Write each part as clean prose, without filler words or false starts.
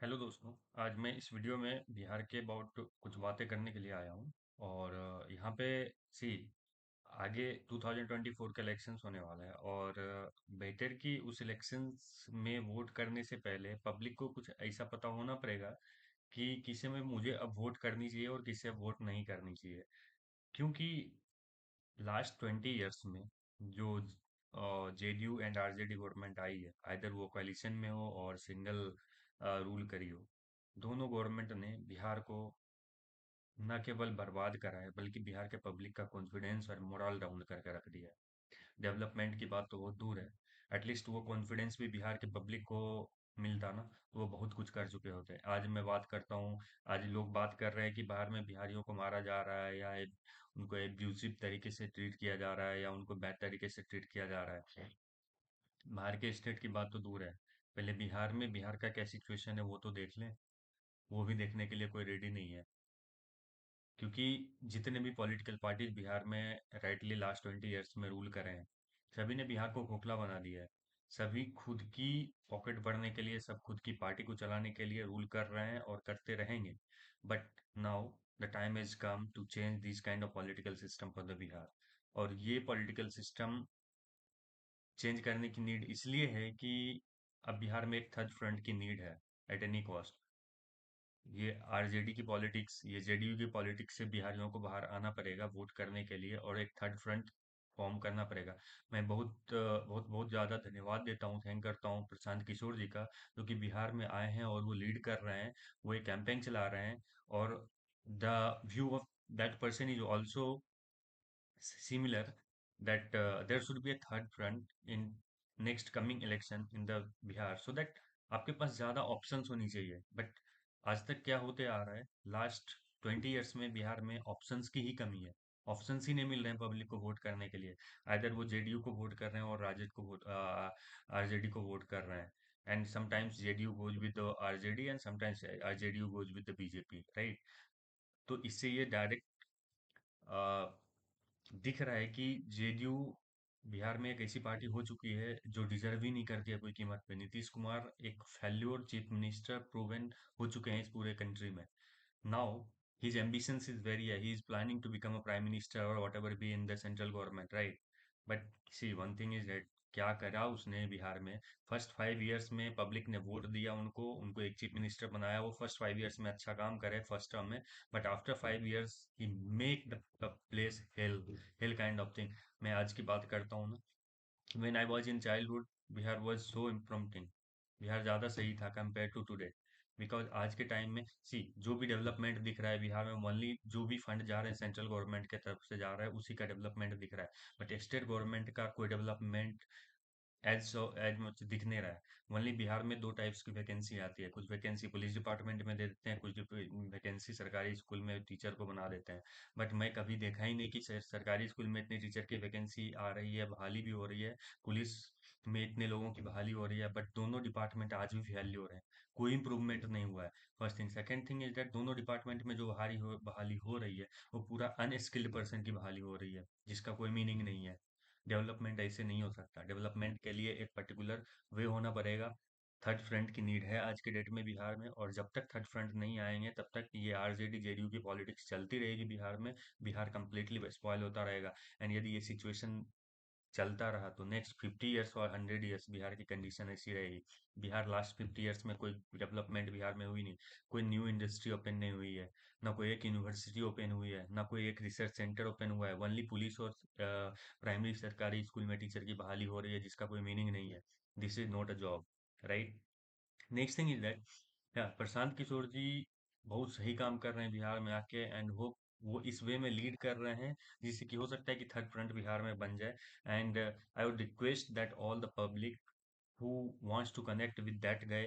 Hello दोस्तों। आज मैं इस वीडियो में बिहार के अबाउट कुछ बातें करने के लिए आया हूँ। और यहाँ पे सी आगे 2024 का इलेक्शंस होने वाला है। और बेटर कि उस इलेक्शंस में वोट करने से पहले पब्लिक को कुछ ऐसा पता होना पड़ेगा कि किसे में मुझे अब वोट करनी चाहिए और किसे अब वोट नहीं करनी चाहिए। क्योंकि लास्ट 20 ईयर्स में जो जेडीयू एंड आरजेडी गवर्नमेंट आई है, आइदर वो कोalition में हो और सिंगल रूल करी हो, दोनों गवर्नमेंट ने बिहार को न केवल बर्बाद करा है बल्कि बिहार के पब्लिक का कॉन्फिडेंस और मोरल डाउन करके रख दिया है। डेवलपमेंट की बात तो बहुत दूर है। एटलीस्ट वो कॉन्फिडेंस भी बिहार के पब्लिक को मिलता ना, तो वो बहुत कुछ कर चुके होते हैं। आज मैं बात करता हूँ, आज लोग बात कर रहे हैं कि बाहर में बिहारियों को मारा जा रहा है या उनको एब्यूजिव तरीके से ट्रीट किया जा रहा है या उनको बैड तरीके से ट्रीट किया जा रहा है। बाहर के स्टेट की बात तो दूर है, पहले बिहार में बिहार का क्या सिचुएशन है वो तो देख लें। वो भी देखने के लिए कोई रेडी नहीं है। क्योंकि जितने भी पॉलिटिकल पार्टीज बिहार में राइटली लास्ट 20 ईयर्स में रूल करे हैं, सभी ने बिहार को खोखला बना दिया है। सभी खुद की पॉकेट भरने के लिए, सब खुद की पार्टी को चलाने के लिए रूल कर रहे हैं और करते रहेंगे। But now the time is come to change this kind of political system for the Bihar. और ये पॉलिटिकल सिस्टम चेंज करने की नीड इसलिए है कि अब बिहार में एक थर्ड फ्रंट की नीड है, एट एनी कॉस्ट। ये आरजेडी की पॉलिटिक्स, ये जेडीयू की पॉलिटिक्स से बिहारियों को बाहर आना पड़ेगा वोट करने के लिए और एक थर्ड फ्रंट फॉर्म करना पड़ेगा। मैं बहुत बहुत ज्यादा धन्यवाद देता हूँ, थैंक करता हूँ प्रशांत किशोर जी का, जो कि बिहार में आए हैं और वो लीड कर रहे हैं। वो एक कैंपेन चला रहे हैं। और the view of that person is also similar, that there should be a third front in next coming election in the Bihar, so that आपके पास ज्यादा ऑप्शंस होनी चाहिए। बट आज तक क्या होते आ रहा है, लास्ट 20 ईयर्स में बिहार में ऑप्शंस की ही कमी है। ऑप्शंस ही नहीं मिल रहे हैं पब्लिक को वोट करने के लिए। आइदर वो जेडीयू को वोट कर रहे हैं और राजद को वोट आरजेडी को वोट कर रहे हैं। And sometimes JDU goes with RJD and sometimes RJDU goes with BJP, right. तो इससे ये डायरेक्ट दिख रहा है कि जेडीयू बिहार में एक ऐसी पार्टी हो चुकी है जो डिजर्व ही नहीं करती है कोई कीमत पे। नीतीश कुमार एक फेल्योर चीफ मिनिस्टर प्रूवन हो चुके हैं इस पूरे कंट्री में। Now his ambitions is very high. He is planning to become a prime minister or whatever be in the central government, right? But see, one thing is that क्या करा उसने बिहार में। फर्स्ट 5 ईयर्स में public ने vote दिया उनको, उनको एक चीफ मिनिस्टर बनाया। वो फर्स्ट 5 ईयर्स में अच्छा काम करे फर्स्ट टर्म में। But after 5 years he make the place hell, hell kind of thing. मैं आज की बात करता हूँ ना, when I was in childhood, Bihar was so imprompting. Bihar ज्यादा सही था कंपेयर टू टुडे। बिकॉज आज के टाइम में सी जो भी डेवलपमेंट दिख रहा है बिहार में, ओनली जो भी फंड जा रहे हैं सेंट्रल गवर्नमेंट के तरफ से जा रहा है उसी का डेवलपमेंट दिख रहा है। बट स्टेट गवर्नमेंट का कोई डेवलपमेंट एज मच दिख नहीं रहा है। ओनली बिहार में दो टाइप्स की वैकेंसी आती है। कुछ वैकेंसी पुलिस डिपार्टमेंट में दे देते हैं, कुछ वैकेंसी सरकारी स्कूल में टीचर को बना देते हैं। बट मैं कभी देखा ही नहीं कि सरकारी स्कूल में इतनी टीचर की वैकेंसी आ रही है, बहाली भी हो रही है। पुलिस में इतने लोगों की बहाली हो रही है, बट दोनों डिपार्टमेंट आज भी फैले हो रहे हैं। कोई इंप्रूवमेंट नहीं हुआ है। First thing, second thing is that दोनों डिपार्टमेंट में जो बहाली हो रही है वो पूरा अनस्किल्ड पर्सन की बहाली हो रही है, जिसका कोई मीनिंग नहीं है। डेवलपमेंट ऐसे नहीं हो सकता। डेवलपमेंट के लिए एक पर्टिकुलर वे होना पड़ेगा। थर्ड फ्रंट की नीड है आज के डेट में बिहार में। और जब तक थर्ड फ्रंट नहीं आएंगे तब तक ये आरजेडी जेडीयू की पॉलिटिक्स चलती रहेगी बिहार में। बिहार कंप्लीटली स्पॉइल होता रहेगा। एंड यदि ये सिचुएशन चलता रहा तो नेक्स्ट 50 ईयर्स और 100 ईयर्स बिहार की कंडीशन ऐसी रहेगी। बिहार लास्ट 50 ईयर्स में कोई डेवलपमेंट बिहार में हुई नहीं। कोई न्यू इंडस्ट्री ओपन नहीं हुई है, ना कोई एक यूनिवर्सिटी ओपन हुई है, ना कोई एक रिसर्च सेंटर ओपन हुआ है। ओनली पुलिस और प्राइमरी सरकारी स्कूल में टीचर की बहाली हो रही है, जिसका कोई मीनिंग नहीं है। This is not a job, right. Next thing is that Prashant Kishor ji बहुत सही काम कर रहे हैं बिहार में आके। एंड वो इस वे में लीड कर रहे हैं जिससे कि हो सकता है कि थर्ड फ्रंट बिहार में बन जाए। And I would request that all the public who wants to connect with that guy,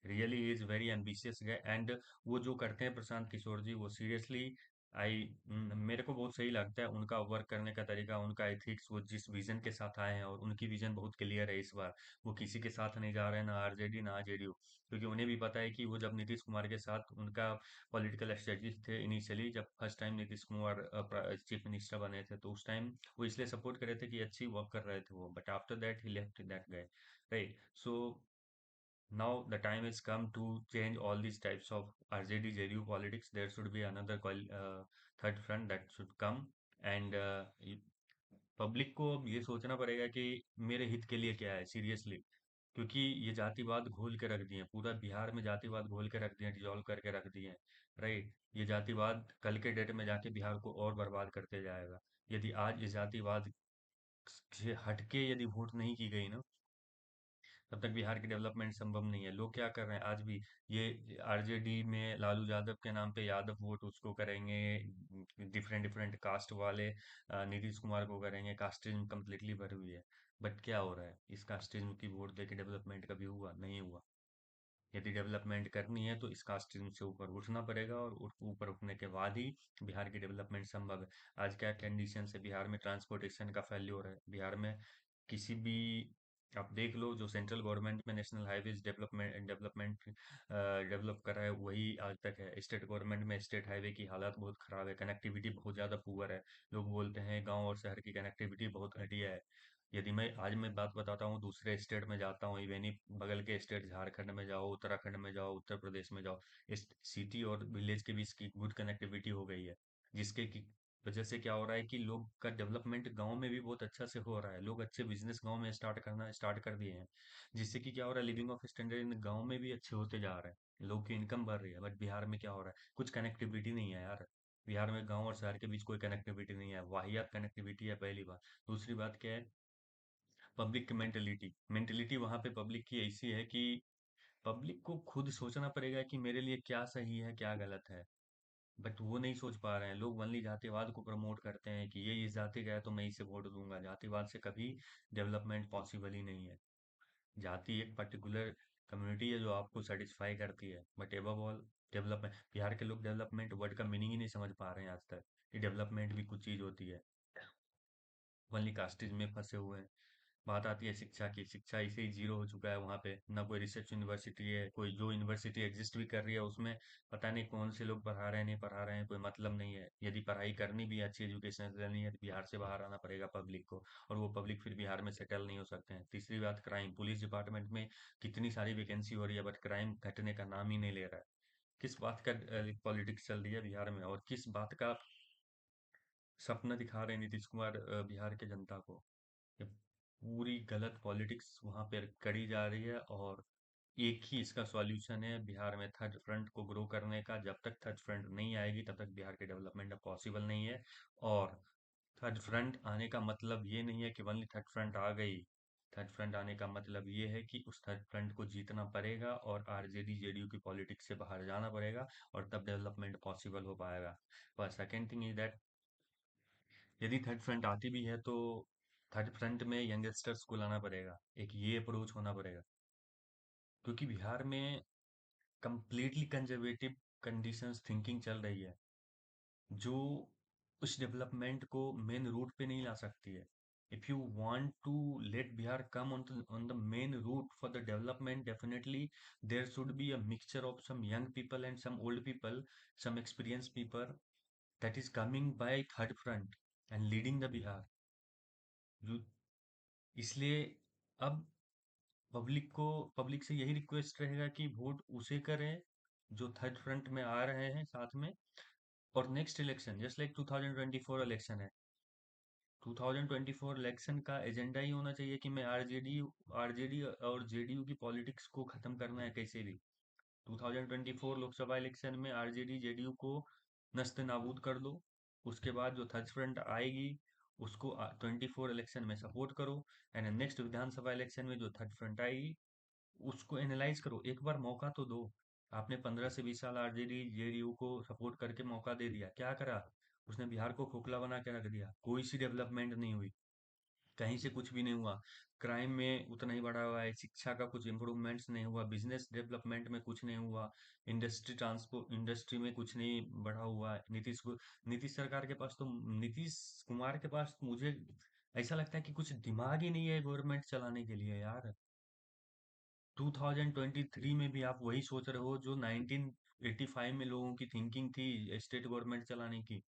really he is very ambitious guy। and वो जो करते हैं प्रशांत किशोर जी, वो सीरियसली आई मेरे को बहुत सही लगता है। उनका वर्क करने का तरीका, उनका एथिक्स, वो जिस विजन के साथ आए हैं, और उनकी विजन बहुत क्लियर है इस बार। वो किसी के साथ नहीं जा रहे हैं, ना आरजेडी ना जेडीयू। क्योंकि उन्हें भी पता है कि वो जब नीतीश कुमार के साथ उनका पॉलिटिकल स्ट्रेटजिस्ट थे इनिशियली, जब first time Nitish Kumar chief minister बने थे, तो उस टाइम वो इसलिए सपोर्ट कर रहे थे कि अच्छी वर्क कर रहे थे वो। But after that he left that गए, right. So Now the time has come to change all these types of RJD, JDU politics. There should be another third front that should come, and public को अब ये सोचना पड़ेगा कि मेरे हित के लिए क्या है सीरियसली, क्योंकि ये जातिवाद घोल के रख दिए हैं, पूरा बिहार में जातिवाद घोल के रख दिए हैं, डिसॉल्व करके रख दिए हैं। राइट, ये जातिवाद कल के डेट में जाके बिहार को और बर्बाद करते जाएगा। यदि आज इस जातिवाद से हटके यदि वोट नहीं की गई ना, तब तक बिहार की डेवलपमेंट संभव नहीं है। लोग क्या कर रहे हैं आज भी, ये आरजेडी में लालू यादव के नाम पे यादव वोट उसको करेंगे, डिफरेंट डिफरेंट कास्ट वाले नीतीश कुमार को करेंगे, कास्टिज्म कम्प्लीटली भरी हुई है। बट क्या हो रहा है, इस कास्टिज्म की वोट दे के डेवलपमेंट कभी हुआ नहीं हुआ। यदि डेवलपमेंट करनी है तो इस कास्टिज्म से ऊपर उठना पड़ेगा, और ऊपर उठने के बाद ही बिहार की डेवलपमेंट संभव है। आज क्या कंडीशन है बिहार में, ट्रांसपोर्टेशन का फेल्योर है बिहार में। किसी भी, आप देख लो, जो सेंट्रल गवर्नमेंट में national highways development development develop कर रहा है वही आज तक है। स्टेट गवर्नमेंट में स्टेट हाईवे की हालत बहुत खराब है, कनेक्टिविटी बहुत ज़्यादा पुअर है। लोग बोलते हैं गांव और शहर की कनेक्टिविटी बहुत घटिया है। यदि मैं आज मैं बात बताता हूँ, दूसरे स्टेट में जाता हूँ, इवन ही बगल के स्टेट झारखंड में जाओ, उत्तराखंड में जाओ, उत्तर प्रदेश में जाओ, इस सिटी और विलेज के बीच की गुड कनेक्टिविटी हो गई है, जिसके की वजह से क्या हो रहा है कि लोग का डेवलपमेंट गांव में भी बहुत अच्छा से हो रहा है। लोग अच्छे बिजनेस गांव में स्टार्ट कर दिए हैं, जिससे कि क्या हो रहा है, लिविंग ऑफ स्टैंडर्ड इन गांव में भी अच्छे होते जा रहे हैं, लोग की इनकम बढ़ रही है। बट बिहार में क्या हो रहा है, कुछ कनेक्टिविटी नहीं है यार। बिहार में गांव और शहर के बीच कोई कनेक्टिविटी नहीं है, वाहियात कनेक्टिविटी है, पहली बात। दूसरी बात क्या है, पब्लिक की मेंटेलिटी मेंटेलिटी वहां पे पब्लिक की ऐसी है कि पब्लिक को खुद सोचना पड़ेगा कि मेरे लिए क्या सही है क्या गलत है। बट वो नहीं सोच पा रहे हैं, लोग वनली जातिवाद को प्रमोट करते हैं कि ये इस जाति का है तो मैं इसे वोट दूंगा। जातिवाद से कभी डेवलपमेंट पॉसिबल ही नहीं है। जाति एक पर्टिकुलर कम्युनिटी है जो आपको सेटिस्फाई करती है, but above all development, Bihar के लोग डेवलपमेंट वर्ड का मीनिंग ही नहीं समझ पा रहे हैं आज तक, कि डेवलपमेंट भी कुछ चीज होती है। वनली कास्टिज में फंसे हुए हैं। बात आती है शिक्षा की, शिक्षा ऐसे ही जीरो हो चुका है वहाँ पे, ना कोई रिसर्च यूनिवर्सिटी है, कोई जो यूनिवर्सिटी एग्जिस्ट भी कर रही है उसमें पता नहीं कौन से लोग पढ़ा रहे हैं नहीं पढ़ा रहे हैं, कोई मतलब नहीं है। यदि पढ़ाई करनी भी है, अच्छी एजुकेशन लेनी है, तो बिहार से बाहर आना पड़ेगा पब्लिक को, और वो पब्लिक फिर बिहार में सेटल नहीं हो सकते हैं। तीसरी बात, क्राइम, पुलिस डिपार्टमेंट में कितनी सारी वैकेंसी हो रही है, बट क्राइम घटने का नाम ही नहीं ले रहा है। किस बात का पॉलिटिक्स चल रही है बिहार में, और किस बात का सपना दिखा रहे हैं नीतीश कुमार बिहार के जनता को। ये पूरी गलत पॉलिटिक्स वहां पर करी जा रही है, और एक ही इसका सॉल्यूशन है बिहार में थर्ड फ्रंट को ग्रो करने का। जब तक थर्ड फ्रंट नहीं आएगी तब तक बिहार की डेवलपमेंट पॉसिबल नहीं है। और थर्ड फ्रंट आने का मतलब ये नहीं है कि वनली थर्ड फ्रंट आ गई। थर्ड फ्रंट आने का मतलब ये है कि उस थर्ड फ्रंट को जीतना पड़ेगा, और आरजेडी जेडीयू की पॉलिटिक्स से बाहर जाना पड़ेगा, और तब डेवलपमेंट पॉसिबल हो पाएगा। पर सेकेंड थिंग इज दैट, यदि थर्ड फ्रंट आती भी है तो थर्ड फ्रंट में यंगस्टर्स को लाना पड़ेगा, एक ये अप्रोच होना पड़ेगा। क्योंकि बिहार में कंप्लीटली कंजर्वेटिव कंडीशंस थिंकिंग चल रही है, जो उस डेवलपमेंट को मेन रूट पे नहीं ला सकती है। If you want to let Bihar come on the main route for the development, definitely there should be a mixture of some young people and some old people, some experienced people that is coming by third front and leading the Bihar. जो इसलिए अब public से यही request रहेगा कि vote उसे करें जो थर्ड फ्रंट में आ रहे हैं साथ में। और next election just like 2024 election है, 2024 इलेक्शन का एजेंडा ही होना चाहिए कि मैं आरजेडी और जेडीयू की पॉलिटिक्स को खत्म करना है कैसे भी। 2024 लोकसभा इलेक्शन में आरजेडी जेडीयू को नस्ते नाबूद कर दो। उसके बाद जो थर्ड फ्रंट आएगी उसको 24 इलेक्शन में सपोर्ट करो, एंड नेक्स्ट विधानसभा इलेक्शन में जो थर्ड फ्रंट आएगी उसको एनालाइज करो, एक बार मौका तो दो। आपने 15 से 20 साल आरजेडी जेडीयू को सपोर्ट करके मौका दे दिया, क्या करा उसने, बिहार को खोखला बना के रख दिया, कोई सी डेवलपमेंट नहीं हुई, कहीं से कुछ भी नहीं हुआ। क्राइम में उतना ही बढ़ा हुआ है, शिक्षा का कुछ इम्प्रूवमेंट्स नहीं हुआ, बिजनेस डेवलपमेंट में कुछ नहीं हुआ, इंडस्ट्री में कुछ नहीं बढ़ा हुआ है। नीतीश सरकार के पास तो, नीतीश कुमार के पास मुझे ऐसा लगता है कि कुछ दिमाग ही नहीं है गवर्नमेंट चलाने के लिए यार। 2023 में भी आप वही सोच रहे हो जो 1985 में लोगों की थिंकिंग थी स्टेट गवर्नमेंट चलाने की।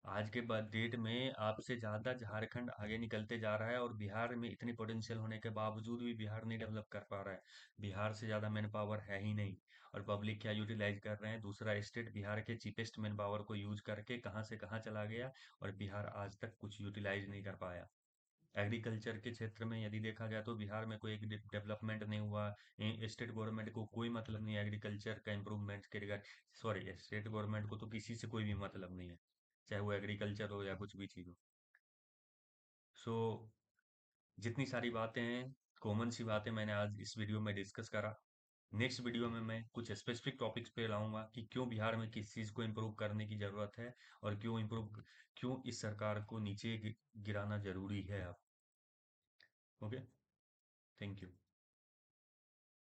आज के बाद डेट में आपसे ज्यादा झारखंड आगे निकलते जा रहा है, और बिहार में इतनी पोटेंशियल होने के बावजूद भी बिहार नहीं डेवलप कर पा रहा है। बिहार से ज्यादा मैन पावर है ही नहीं। और पब्लिक क्या यूटिलाइज कर रहे हैं, दूसरा स्टेट बिहार के चीपेस्ट मैन पावर को यूज करके कहाँ से कहाँ चला गया, और बिहार आज तक कुछ यूटिलाइज नहीं कर पाया। एग्रीकल्चर के क्षेत्र में यदि देखा जाए तो बिहार में कोई डेवलपमेंट नहीं हुआ। स्टेट गवर्नमेंट को कोई मतलब नहीं एग्रीकल्चर का इम्प्रूवमेंट के रिगार्ड। सॉरी, स्टेट गवर्नमेंट को तो किसी से कोई भी मतलब नहीं है, चाहे वो एग्रीकल्चर हो या कुछ भी चीज़ हो। सो जितनी सारी बातें हैं, कॉमन सी बातें मैंने आज इस वीडियो में डिस्कस करा। नेक्स्ट वीडियो में मैं कुछ स्पेसिफिक टॉपिक्स पे लाऊंगा कि क्यों बिहार में किस चीज़ को इम्प्रूव करने की ज़रूरत है, और क्यों इस सरकार को नीचे गिराना जरूरी है अब। Okay, thank you.